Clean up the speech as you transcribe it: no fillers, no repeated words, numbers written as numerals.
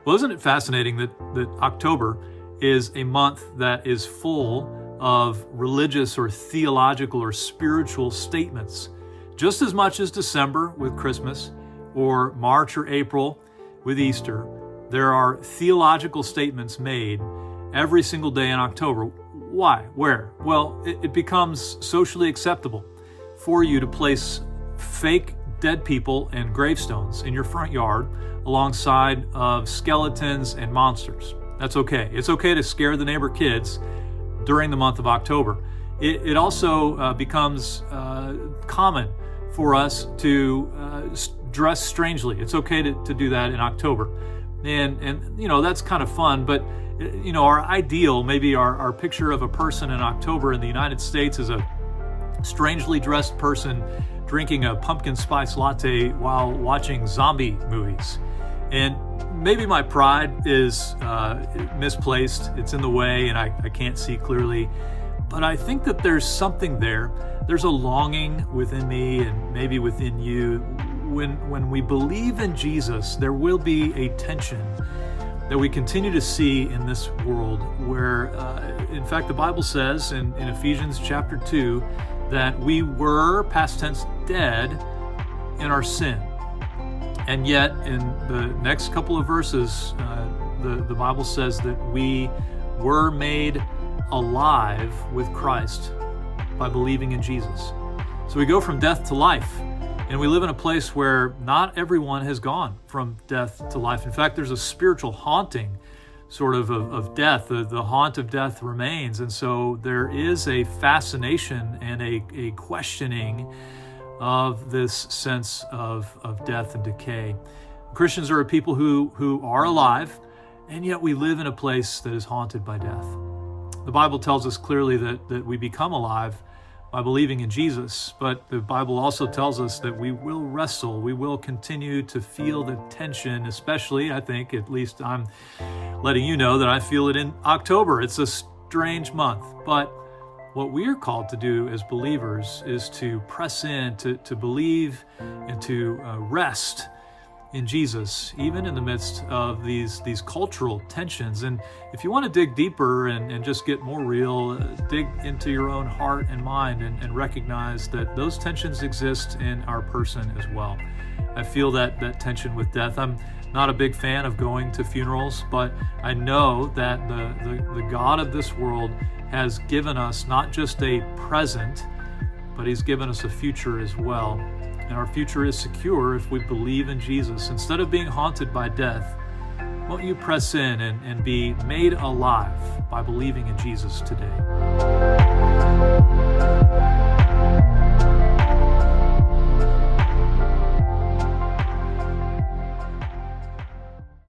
Well, isn't it fascinating that October is a month that is full of religious or theological or spiritual statements, just as much as December with Christmas or March or April with Easter. There are theological statements made every single day in October. Why? Where? Well, it becomes socially acceptable for you to place fake dead people and gravestones in your front yard alongside of skeletons and monsters. That's okay. It's okay to scare the neighbor kids during the month of October. It also becomes common for us to dress strangely. It's okay to do that in October. And that's kind of fun, but our ideal, maybe our picture of a person in October in the United States is a strangely dressed person drinking a pumpkin spice latte while watching zombie movies. And maybe my pride is misplaced. It's in the way and I can't see clearly. But I think that there's something there. There's a longing within me and maybe within you. When we believe in Jesus, there will be a tension that we continue to see in this world where, in fact, the Bible says in Ephesians chapter 2 that we were, past tense, dead in our sin. And yet, in the next couple of verses, the Bible says that we were made alive with Christ by believing in Jesus. So we go from death to life. And we live in a place where not everyone has gone from death to life. In fact, there's a spiritual haunting sort of death. The haunt of death remains. And so there is a fascination and a questioning of this sense of death and decay. Christians are a people who are alive, and yet we live in a place that is haunted by death. The Bible tells us clearly that we become alive by believing in Jesus, but the Bible also tells us that we will wrestle, we will continue to feel the tension, especially, I think, at least I'm letting you know that I feel it in October. It's a strange month, but what we are called to do as believers is to press in, to believe and to rest in Jesus, even in the midst of these cultural tensions. And if you want to dig deeper and just get more real, dig into your own heart and mind and recognize that those tensions exist in our person as well. I feel that tension with death. I'm not a big fan of going to funerals, but I know that the God of this world has given us not just a present, but He's given us a future as well. And our future is secure if we believe in Jesus. Instead of being haunted by death, won't you press in and be made alive by believing in Jesus today?